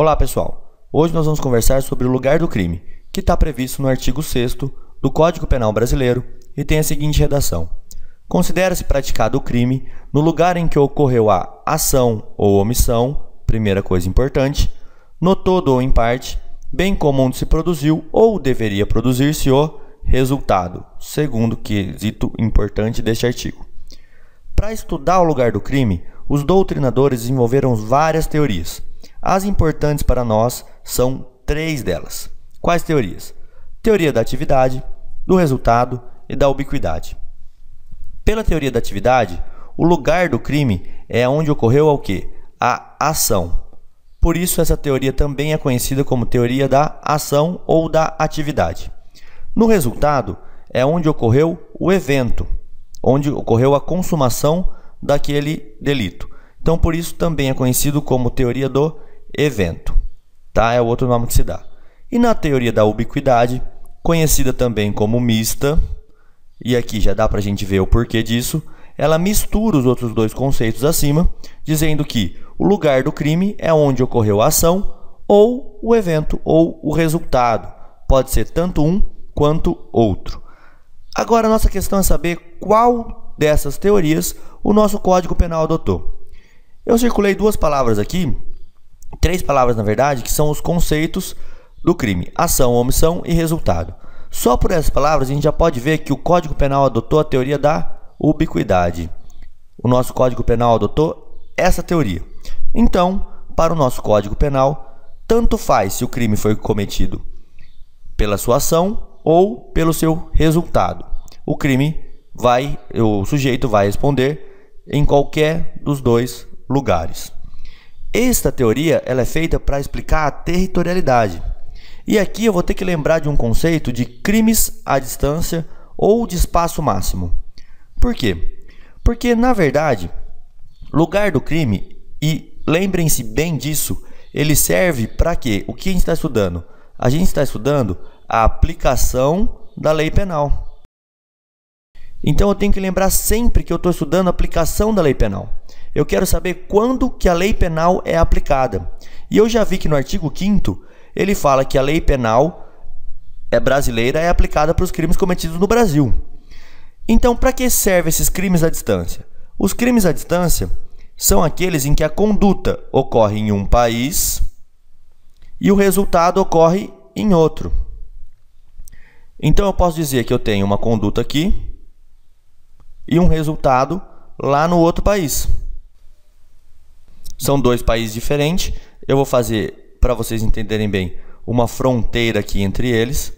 Olá pessoal, hoje nós vamos conversar sobre o lugar do crime, que está previsto no artigo 6º do Código Penal Brasileiro e tem a seguinte redação: considera-se praticado o crime no lugar em que ocorreu a ação ou omissão, primeira coisa importante, no todo ou em parte, bem como onde se produziu ou deveria produzir-se o resultado, segundo quesito importante deste artigo. Para estudar o lugar do crime, os doutrinadores desenvolveram várias teorias. As importantes para nós são 3 delas. Quais teorias? Teoria da atividade, do resultado e da ubiquidade. Pela teoria da atividade, o lugar do crime é onde ocorreu o quê? A ação. Por isso, essa teoria também é conhecida como teoria da ação ou da atividade. No resultado, é onde ocorreu o evento, onde ocorreu a consumação daquele delito. Então, por isso, também é conhecido como teoria do evento, tá? É o outro nome que se dá. E na teoria da ubiquidade, conhecida também como mista, e aqui já dá para a gente ver o porquê disso, ela mistura os outros dois conceitos acima, dizendo que o lugar do crime é onde ocorreu a ação ou o evento ou o resultado. Pode ser tanto um quanto outro. Agora, a nossa questão é saber qual dessas teorias o nosso Código Penal adotou. Eu circulei 2 palavras aqui, 3 palavras na verdade, que são os conceitos do crime: ação, omissão e resultado. Só por essas palavras a gente já pode ver que o Código Penal adotou a teoria da ubiquidade. O nosso Código Penal adotou essa teoria. Então, para o nosso Código Penal, tanto faz se o crime foi cometido pela sua ação ou pelo seu resultado. O sujeito vai responder em qualquer dos 2 lugares. Esta teoria ela é feita para explicar a territorialidade. E aqui eu vou ter que lembrar de um conceito de crimes à distância ou de espaço máximo. Por quê? Porque, na verdade, lugar do crime, e lembrem-se bem disso, ele serve para quê? O que a gente está estudando? A gente está estudando a aplicação da lei penal. Então eu tenho que lembrar sempre que eu estou estudando a aplicação da lei penal. Eu quero saber quando que a lei penal é aplicada. E eu já vi que no artigo 5º ele fala que a lei penal brasileira é aplicada para os crimes cometidos no Brasil. Então, para que servem esses crimes à distância? Os crimes à distância são aqueles em que a conduta ocorre em um país e o resultado ocorre em outro. Então, eu posso dizer que eu tenho uma conduta aqui e um resultado lá no outro país. São 2 países diferentes. Eu vou fazer, para vocês entenderem bem, uma fronteira aqui entre eles,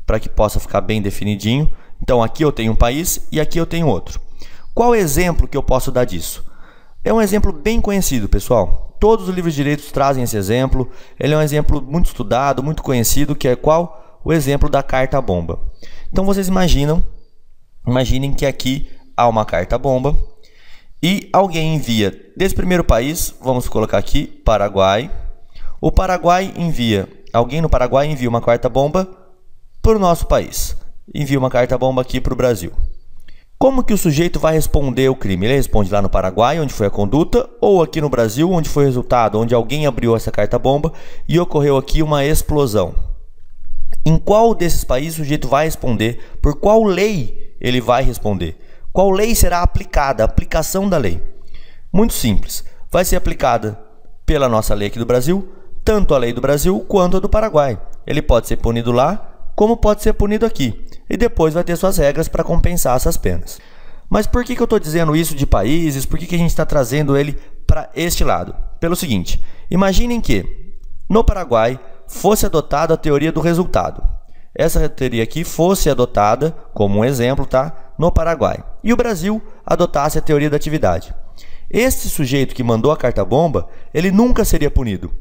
para que possa ficar bem definidinho. Então, aqui eu tenho um país e aqui eu tenho outro. Qual exemplo que eu posso dar disso? É um exemplo bem conhecido, pessoal. Todos os livros de direito trazem esse exemplo. Ele é um exemplo muito estudado, muito conhecido, que é qual? O exemplo da carta-bomba. Então, vocês imaginem que aqui há uma carta-bomba e alguém envia desse primeiro país, vamos colocar aqui, Paraguai. O Paraguai alguém no Paraguai envia uma carta-bomba para o nosso país. Envia uma carta-bomba aqui para o Brasil. Como que o sujeito vai responder o crime? Ele responde lá no Paraguai, onde foi a conduta, ou aqui no Brasil, onde foi o resultado, onde alguém abriu essa carta-bomba e ocorreu aqui uma explosão. Em qual desses países o sujeito vai responder? Por qual lei ele vai responder? Qual lei será aplicada? A aplicação da lei. Muito simples. Vai ser aplicada pela nossa lei aqui do Brasil, tanto a lei do Brasil quanto a do Paraguai. Ele pode ser punido lá, como pode ser punido aqui. E depois vai ter suas regras para compensar essas penas. Mas por que eu estou dizendo isso de países? Por que a gente está trazendo ele para este lado? Pelo seguinte, imaginem que no Paraguai fosse adotada a teoria do resultado. Essa teoria aqui fosse adotada como um exemplo, tá? No Paraguai. E o Brasil adotasse a teoria da atividade. Este sujeito que mandou a carta-bomba, ele nunca seria punido.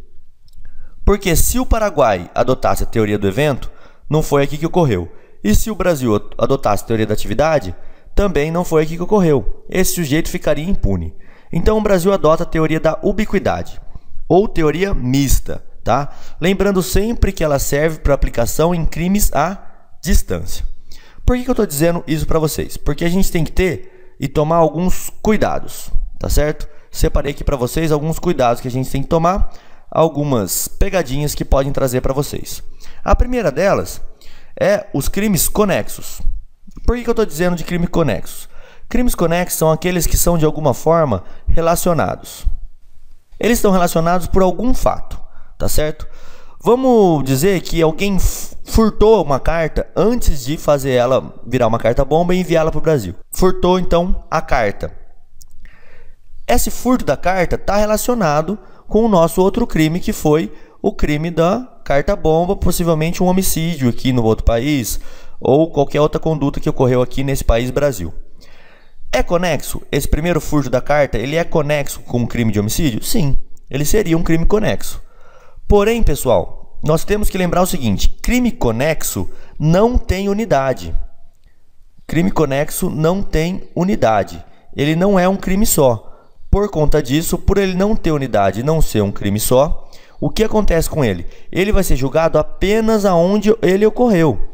Porque se o Paraguai adotasse a teoria do evento, não foi aqui que ocorreu. E se o Brasil adotasse a teoria da atividade, também não foi aqui que ocorreu. Esse sujeito ficaria impune. Então o Brasil adota a teoria da ubiquidade, ou teoria mista, tá? Lembrando sempre que ela serve para aplicação em crimes à distância. Por que eu estou dizendo isso para vocês? Porque a gente tem que ter e tomar alguns cuidados, tá certo? Separei aqui para vocês alguns cuidados que a gente tem que tomar algumas pegadinhas que podem trazer para vocês. A primeira delas é os crimes conexos. Por que eu estou dizendo de crimes conexos? Crimes conexos são aqueles que são de alguma forma relacionados. Eles estão relacionados por algum fato, tá certo? Vamos dizer que alguém furtou uma carta antes de fazer ela virar uma carta bomba e enviá-la para o Brasil. Furtou então a carta. Esse furto da carta está relacionado com o nosso outro crime, que foi o crime da carta bomba, possivelmente um homicídio aqui no outro país ou qualquer outra conduta que ocorreu aqui nesse país Brasil. É conexo? Esse primeiro furto da carta, ele é conexo com um crime de homicídio? Sim, ele seria um crime conexo. Porém, pessoal, nós temos que lembrar o seguinte: crime conexo não tem unidade. Crime conexo não tem unidade. Ele não é um crime só. Por conta disso, por ele não ter unidade e não ser um crime só, o que acontece com ele? Ele vai ser julgado apenas aonde ele ocorreu.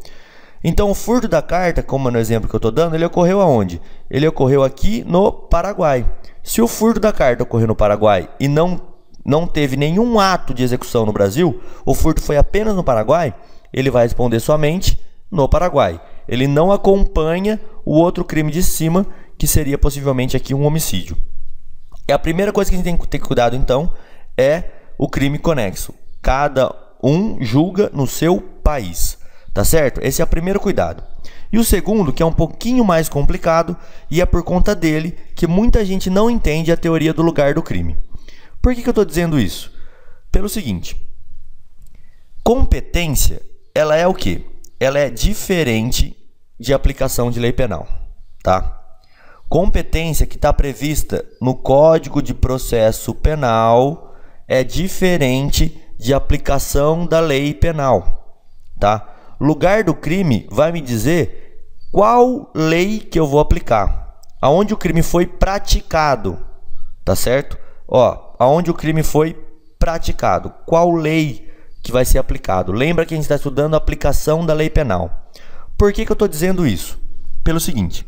Então, o furto da carta, como no exemplo que eu estou dando, ele ocorreu aonde? Ele ocorreu aqui no Paraguai. Se o furto da carta ocorreu no Paraguai e não teve nenhum ato de execução no Brasil, o furto foi apenas no Paraguai, ele vai responder somente no Paraguai. Ele não acompanha o outro crime de cima, que seria possivelmente aqui um homicídio. E a primeira coisa que a gente tem que ter cuidado, então, é o crime conexo. Cada um julga no seu país, tá certo? Esse é o primeiro cuidado. E o segundo, que é um pouquinho mais complicado, e é por conta dele que muita gente não entende a teoria do lugar do crime. Por que eu estou dizendo isso? Pelo seguinte: competência, ela é o quê? Ela é diferente de aplicação de lei penal, tá? Competência que está prevista no Código de Processo Penal é diferente de aplicação da lei penal, tá? Lugar do crime vai me dizer qual lei que eu vou aplicar, aonde o crime foi praticado, tá certo? Ó, aonde o crime foi praticado, qual lei que vai ser aplicado. Lembra que a gente está estudando a aplicação da lei penal. Por que eu estou dizendo isso? Pelo seguinte: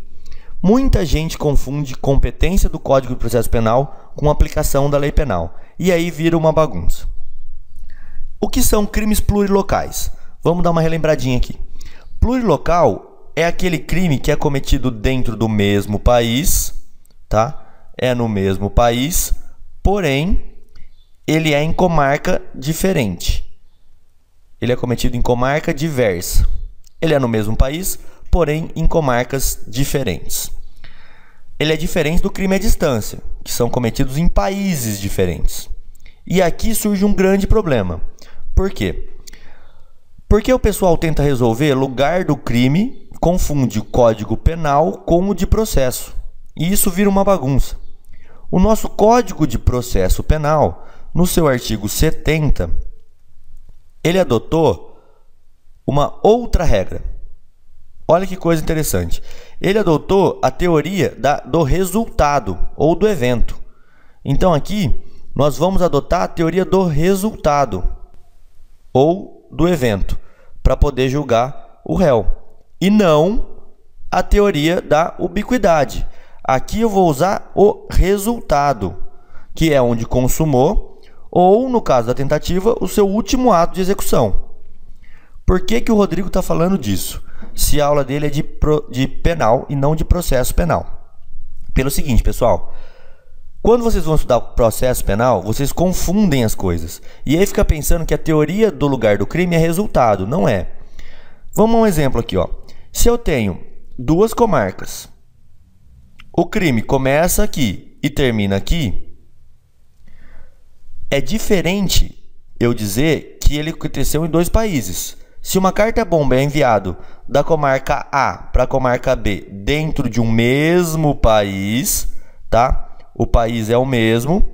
muita gente confunde competência do Código de Processo Penal com aplicação da lei penal, e aí vira uma bagunça. O que são crimes plurilocais? Vamos dar uma relembradinha aqui. Plurilocal é aquele crime que é cometido dentro do mesmo país, tá? É no mesmo país, porém, ele é em comarca diferente. Ele é cometido em comarca diversa. Ele é no mesmo país, porém em comarcas diferentes. Ele é diferente do crime à distância, que são cometidos em países diferentes. E aqui surge um grande problema. Por quê? Porque o pessoal tenta resolver lugar do crime, confunde o Código Penal com o de processo. E isso vira uma bagunça. O nosso Código de Processo Penal, no seu artigo 70, ele adotou uma outra regra. Olha que coisa interessante. Ele adotou a teoria do resultado ou do evento. Então aqui nós vamos adotar a teoria do resultado ou do evento para poder julgar o réu, e não a teoria da ubiquidade. Aqui eu vou usar o resultado, que é onde consumou, ou, no caso da tentativa, o seu último ato de execução. Por que o Rodrigo está falando disso, se a aula dele é de penal e não de processo penal? Pelo seguinte, pessoal: quando vocês vão estudar processo penal, vocês confundem as coisas. E aí fica pensando que a teoria do lugar do crime é resultado. Não é. Vamos a um exemplo aqui, ó. Se eu tenho duas comarcas, o crime começa aqui e termina aqui, é diferente eu dizer que ele aconteceu em dois países. Se uma carta-bomba é enviada da comarca A para a comarca B dentro de um mesmo país, tá? O país é o mesmo.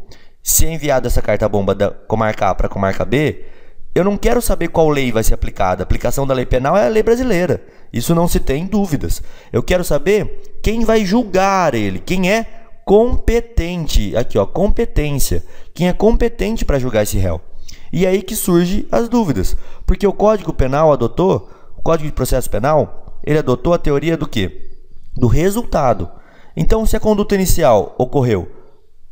Se é enviada essa carta-bomba da comarca A para a comarca B, eu não quero saber qual lei vai ser aplicada. A aplicação da lei penal é a lei brasileira. Isso não se tem dúvidas. Eu quero saber quem vai julgar ele, quem é competente. Aqui, ó, competência. Quem é competente para julgar esse réu. E aí que surgem as dúvidas. Porque o Código Penal adotou, o Código de Processo Penal, ele adotou a teoria do quê? Do resultado. Então, se a conduta inicial ocorreu,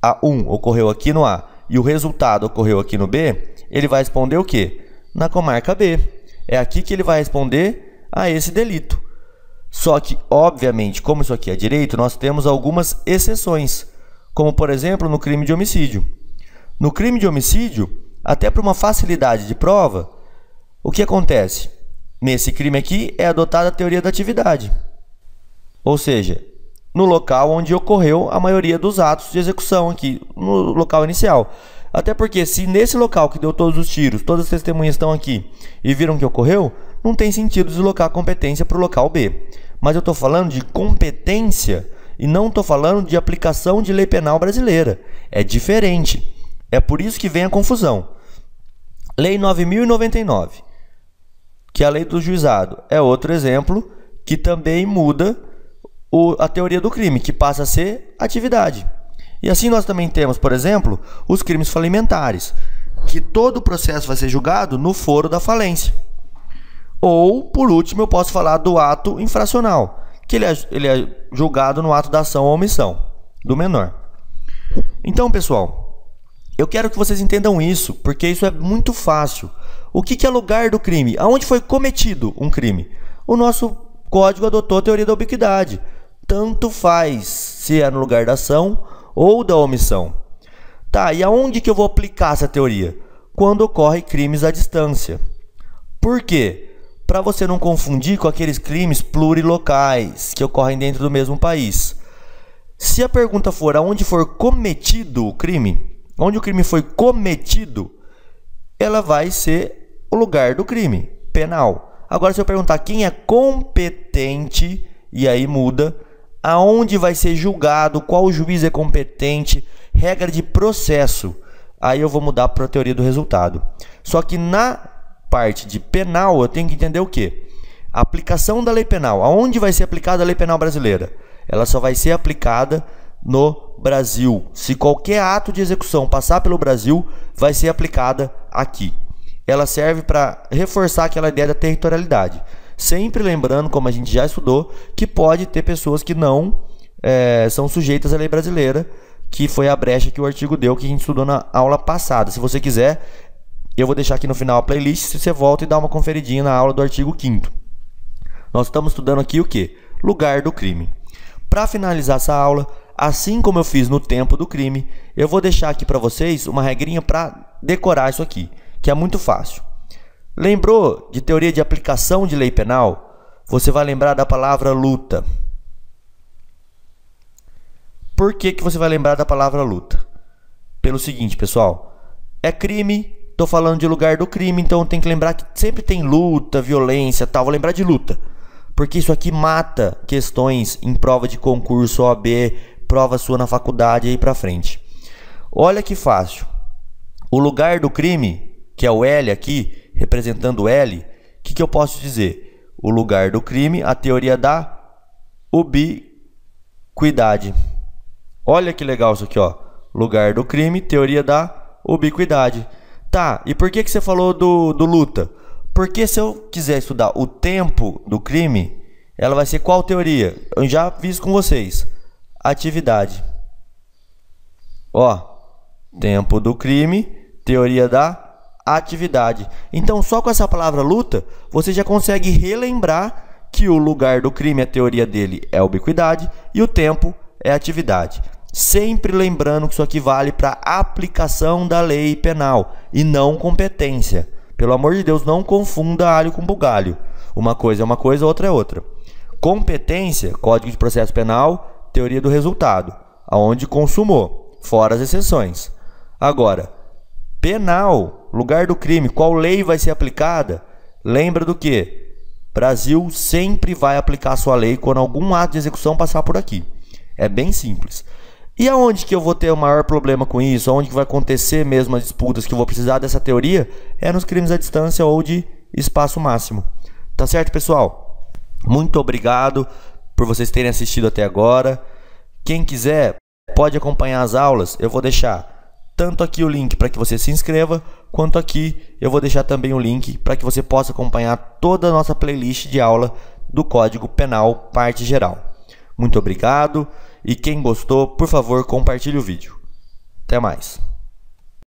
a 1 ocorreu aqui no A, e o resultado ocorreu aqui no B, ele vai responder o quê? Na comarca B. É aqui que ele vai responder a esse delito. Só que, obviamente, como isso aqui é direito, nós temos algumas exceções, como, por exemplo, no crime de homicídio. No crime de homicídio, até por uma facilidade de prova, o que acontece? Nesse crime aqui é adotada a teoria da atividade. Ou seja, no local onde ocorreu a maioria dos atos de execução aqui, no local inicial. Até porque se nesse local que deu todos os tiros, todas as testemunhas estão aqui e viram que ocorreu, não tem sentido deslocar a competência para o local B. Mas eu estou falando de competência e não estou falando de aplicação de lei penal brasileira. É diferente. É por isso que vem a confusão. Lei 9.099, que é a lei do juizado, é outro exemplo que também muda a teoria do crime, que passa a ser atividade. E assim nós também temos, por exemplo, os crimes falimentares, que todo o processo vai ser julgado no foro da falência. Ou, por último, eu posso falar do ato infracional, que ele é julgado no ato da ação ou omissão do menor. Então, pessoal, eu quero que vocês entendam isso, porque isso é muito fácil. O que é lugar do crime? Aonde foi cometido um crime? O nosso código adotou a teoria da ubiquidade. Tanto faz se é no lugar da ação ou da omissão. Tá, e aonde que eu vou aplicar essa teoria? Quando ocorrem crimes à distância. Por quê? Para você não confundir com aqueles crimes plurilocais que ocorrem dentro do mesmo país. Se a pergunta for aonde for cometido o crime, onde o crime foi cometido, ela vai ser o lugar do crime penal. Agora, se eu perguntar quem é competente, e aí muda, aonde vai ser julgado, qual juiz é competente, regra de processo, aí eu vou mudar para a teoria do resultado. Só que na parte de penal eu tenho que entender o quê? A aplicação da lei penal. Aonde vai ser aplicada a lei penal brasileira? Ela só vai ser aplicada no Brasil. Se qualquer ato de execução passar pelo Brasil, vai ser aplicada aqui. Ela serve para reforçar aquela ideia da territorialidade. Sempre lembrando, como a gente já estudou, que pode ter pessoas que não são sujeitas à lei brasileira, que foi a brecha que o artigo deu, que a gente estudou na aula passada. Se você quiser, eu vou deixar aqui no final a playlist, se você volta e dá uma conferidinha na aula do artigo 5º. Nós estamos estudando aqui o quê? Lugar do crime. Para finalizar essa aula, assim como eu fiz no tempo do crime, eu vou deixar aqui para vocês uma regrinha para decorar isso aqui, que é muito fácil. Lembrou de teoria de aplicação de lei penal? Você vai lembrar da palavra luta. Por que você vai lembrar da palavra luta? Pelo seguinte, pessoal, é crime, estou falando de lugar do crime, então tem que lembrar que sempre tem luta, violência, tal. Vou lembrar de luta, porque isso aqui mata questões em prova de concurso, OAB, prova sua na faculdade e aí para frente. Olha que fácil. O lugar do crime, que é o L aqui, representando o L, o que eu posso dizer? O lugar do crime, a teoria da ubiquidade. Olha que legal isso aqui, ó. Lugar do crime, teoria da ubiquidade. Tá, e por que você falou do luta? Porque se eu quiser estudar o tempo do crime, ela vai ser qual teoria? Eu já vi isso com vocês. Atividade. Ó, tempo do crime, teoria da atividade. Então, só com essa palavra luta, você já consegue relembrar que o lugar do crime, a teoria dele é a ubiquidade e o tempo é a atividade. Sempre lembrando que isso aqui vale para aplicação da lei penal e não competência. Pelo amor de Deus, não confunda alho com bugalho. Uma coisa é uma coisa, outra é outra. Competência, Código de Processo Penal, teoria do resultado, aonde consumou, fora as exceções. Agora, penal, lugar do crime, qual lei vai ser aplicada? Lembra do que? Brasil sempre vai aplicar a sua lei quando algum ato de execução passar por aqui. É bem simples. E aonde que eu vou ter o maior problema com isso? Aonde que vai acontecer mesmo as disputas que eu vou precisar dessa teoria? É nos crimes à distância ou de espaço máximo. Tá certo, pessoal? Muito obrigado por vocês terem assistido até agora. Quem quiser pode acompanhar as aulas. Eu vou deixar tanto aqui o link para que você se inscreva, quanto aqui eu vou deixar também o link para que você possa acompanhar toda a nossa playlist de aula do Código Penal, parte geral. Muito obrigado e quem gostou, por favor, compartilhe o vídeo. Até mais.